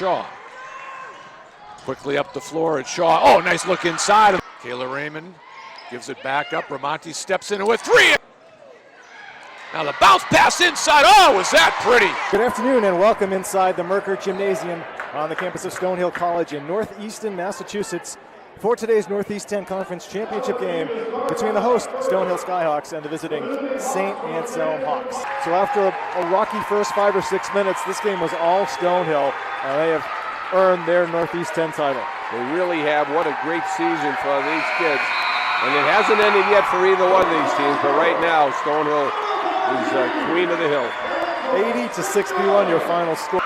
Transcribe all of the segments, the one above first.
Shaw. Quickly up the floor at Shaw. Oh, nice look inside. Kayla Raymond gives it back up. Bramanti steps in with three. Now the bounce pass inside. Oh, was that pretty? Good afternoon and welcome inside the Merker Gymnasium on the campus of Stonehill College in northeastern Massachusetts for today's Northeast 10 Conference Championship game between the host Stonehill Skyhawks and the visiting St. Anselm Hawks. So after a rocky first 5 or 6 minutes, this game was all Stonehill. They have earned their Northeast 10 title. They really have. What a great season for these kids. And it hasn't ended yet for either one of these teams, but right now Stonehill is queen of the hill. 80-61 your final score.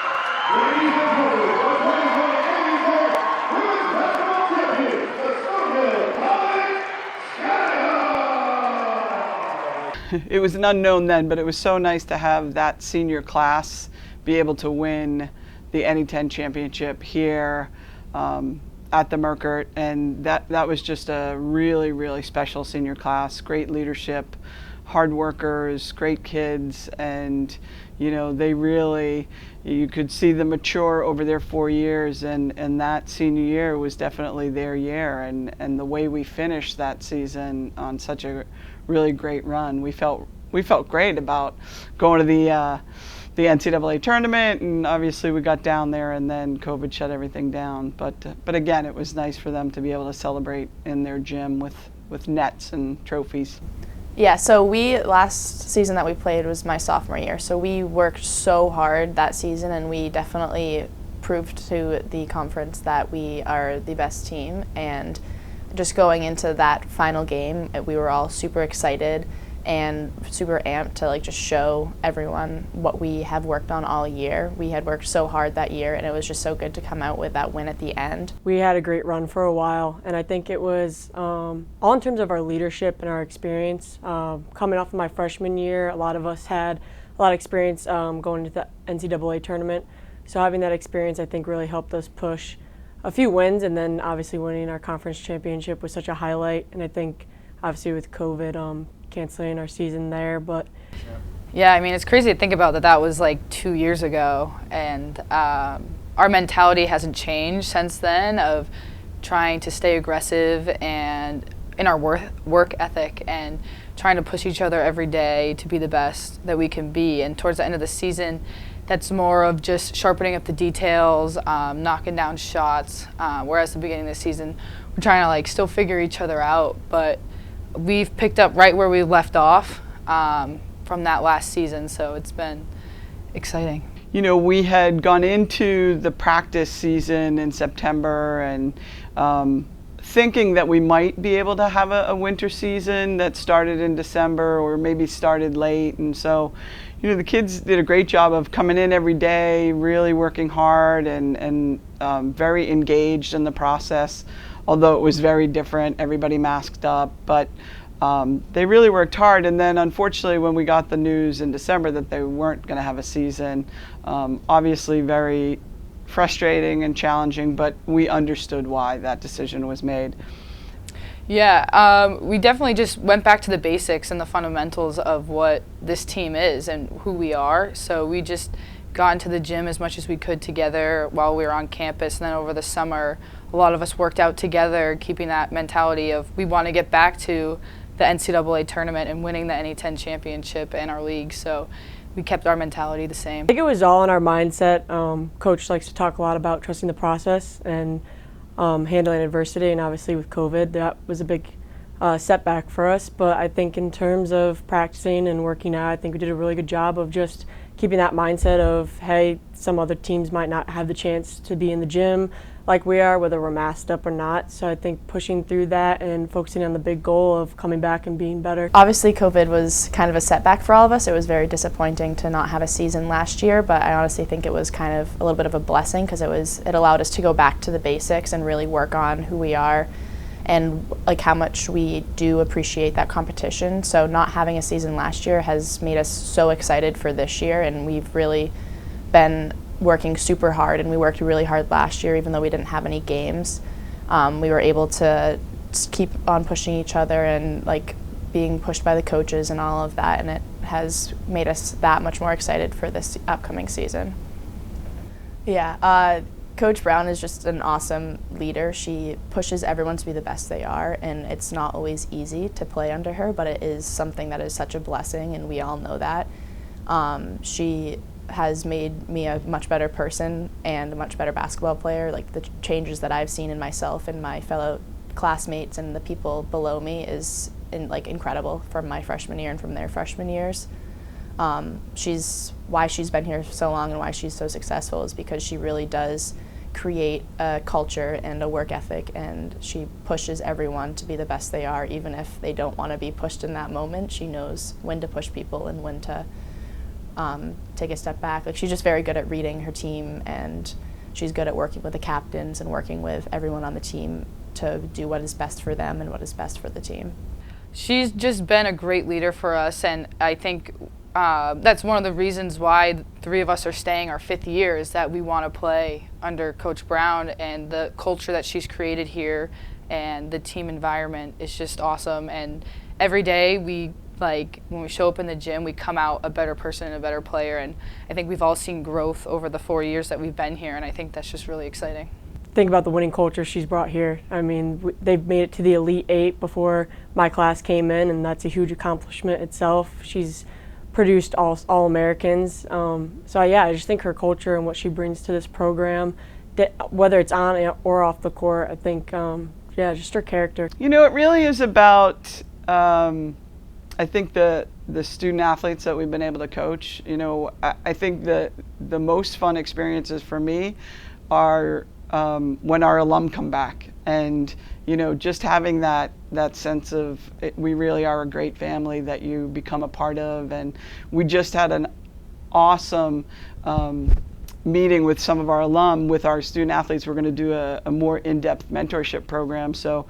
It was an unknown then, but it was so nice to have that senior class be able to win the NE10 championship here at the Merker, and that was just a really, really special senior class. Great leadership, hard workers, great kids, and you know, they really, you could see them mature over their 4 years, and that senior year was definitely their year, and the way we finished that season on such a really great run, we felt great about going to the NCAA tournament, and obviously we got down there and then COVID shut everything down, but again, it was nice for them to be able to celebrate in their gym with nets and trophies. Yeah, so last season that we played was my sophomore year, so we worked so hard that season, and we definitely proved to the conference that we are the best team. And just going into that final game, we were all super excited and super amped to like just show everyone what we have worked on all year. We had worked so hard that year, and it was just so good to come out with that win at the end. We had a great run for a while, and I think it was all in terms of our leadership and our experience. Coming off of my freshman year, a lot of us had a lot of experience going to the NCAA tournament, so having that experience I think really helped us push a few wins, and then obviously winning our conference championship was such a highlight. And I think obviously with COVID canceling our season there, but yeah, I mean, it's crazy to think about that was like 2 years ago, and our mentality hasn't changed since then of trying to stay aggressive and in our work ethic and trying to push each other every day to be the best that we can be. And towards the end of the season, that's more of just sharpening up the details, knocking down shots, whereas at the beginning of the season, we're trying to like still figure each other out, but we've picked up right where we left off from that last season, so it's been exciting. You know, we had gone into the practice season in September and thinking that we might be able to have a winter season that started in December or maybe started late, and so you know, the kids did a great job of coming in every day, really working hard and very engaged in the process, although it was very different, everybody masked up, but they really worked hard. And then unfortunately when we got the news in December that they weren't going to have a season, obviously very frustrating and challenging, but we understood why that decision was made. Yeah, we definitely just went back to the basics and the fundamentals of what this team is and who we are. So we just got into the gym as much as we could together while we were on campus, and then over the summer a lot of us worked out together, keeping that mentality of we want to get back to the NCAA tournament and winning the NE10 championship in our league. So we kept our mentality the same. I think it was all in our mindset. Coach likes to talk a lot about trusting the process and handling adversity, and obviously with COVID that was a big setback for us, but I think in terms of practicing and working out, I think we did a really good job of just keeping that mindset of, hey, some other teams might not have the chance to be in the gym like we are, whether we're masked up or not. So I think pushing through that and focusing on the big goal of coming back and being better. Obviously COVID was kind of a setback for all of us. It was very disappointing to not have a season last year, but I honestly think it was kind of a little bit of a blessing because it allowed us to go back to the basics and really work on who we are and like how much we do appreciate that competition. So not having a season last year has made us so excited for this year, and we've really been working super hard, and we worked really hard last year even though we didn't have any games. We were able to just keep on pushing each other and like being pushed by the coaches and all of that, and it has made us that much more excited for this upcoming season. Yeah, Coach Brown is just an awesome leader. She pushes everyone to be the best they are, and it's not always easy to play under her, but it is something that is such a blessing, and we all know that. She has made me a much better person and a much better basketball player. Like, the changes that I've seen in myself and my fellow classmates and the people below me is incredible from my freshman year and from their freshman years. Why she's been here so long and why she's so successful is because she really does create a culture and a work ethic, and she pushes everyone to be the best they are, even if they don't want to be pushed in that moment. She knows when to push people and when to take a step back. Like, she's just very good at reading her team, and she's good at working with the captains and working with everyone on the team to do what is best for them and what is best for the team. She's just been a great leader for us, and I think that's one of the reasons why the three of us are staying our 5th year, is that we want to play under Coach Brown, and the culture that she's created here and the team environment is just awesome. And every day when we show up in the gym, we come out a better person and a better player, and I think we've all seen growth over the 4 years that we've been here, and I think that's just really exciting. Think about the winning culture she's brought here. I mean, they've made it to the Elite 8 before my class came in, and that's a huge accomplishment itself. She's produced all-Americans. So yeah, I just think her culture and what she brings to this program, whether it's on or off the court, I think, just her character. You know, it really is about, I think the student athletes that we've been able to coach. You know, I think the most fun experiences for me are when our alum come back, and you know, just having that sense of we really are a great family that you become a part of. And we just had an awesome meeting with some of our alum with our student athletes. We're going to do a more in-depth mentorship program. So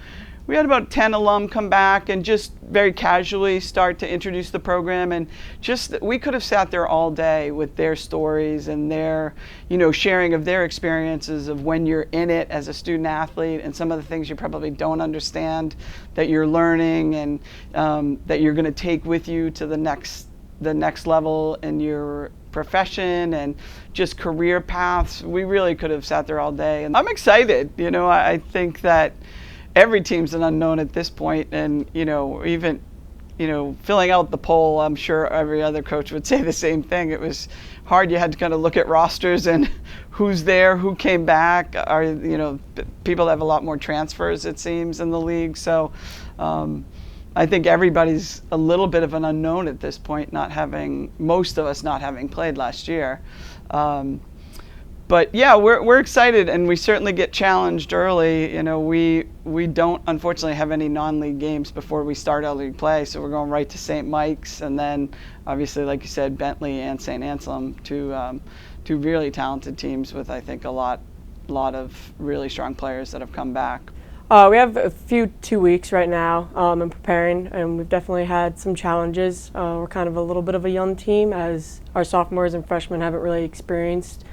we had about 10 alum come back and just very casually start to introduce the program, and just we could have sat there all day with their stories and their, you know, sharing of their experiences of when you're in it as a student athlete, and some of the things you probably don't understand that you're learning, and that you're going to take with you to the next level in your profession and just career paths. We really could have sat there all day, and I'm excited. You know, I think that every team's an unknown at this point, and you know, even, you know, filling out the poll, I'm sure every other coach would say the same thing. It was hard. You had to kind of look at rosters and who's there, who came back. Are, you know, people have a lot more transfers, it seems, in the league. So I think everybody's a little bit of an unknown at this point, most of us not having played last year. But yeah, we're excited, and we certainly get challenged early. You know, we don't unfortunately have any non-league games before we start our league play, so we're going right to St. Mike's, and then obviously, like you said, Bentley and St. Anselm, two really talented teams with, I think, a lot of really strong players that have come back. We have a few 2 weeks right now in preparing, and we've definitely had some challenges. We're kind of a little bit of a young team, as our sophomores and freshmen haven't really experienced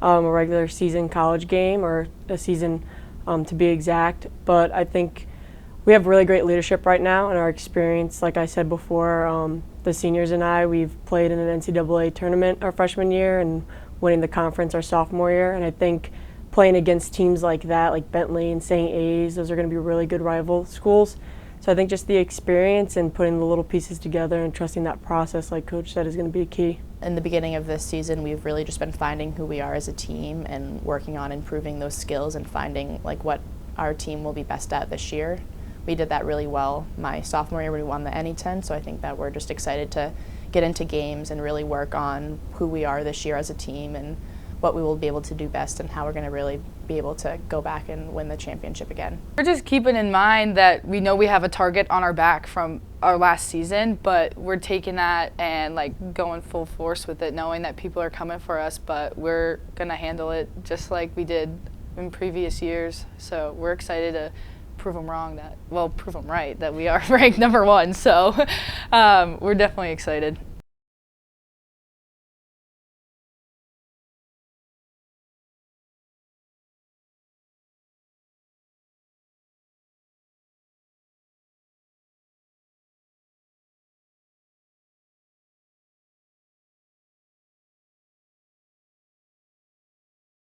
a regular season college game, or a season to be exact. But I think we have really great leadership right now, and our experience, like I said before, the seniors and I, we've played in an NCAA tournament our freshman year and winning the conference our sophomore year. And I think playing against teams like that, like Bentley and St. A's, those are going to be really good rival schools. So I think just the experience and putting the little pieces together and trusting that process, like Coach said, is going to be key. In the beginning of this season, we've really just been finding who we are as a team and working on improving those skills and finding like what our team will be best at this year. We did that really well my sophomore year when we won the NE10, so I think that we're just excited to get into games and really work on who we are this year as a team and what we will be able to do best and how we're going to really be able to go back and win the championship again. We're just keeping in mind that we know we have a target on our back from our last season, but we're taking that and like going full force with it, knowing that people are coming for us, but we're going to handle it just like we did in previous years. So we're excited to prove them right, that we are ranked #1. So we're definitely excited.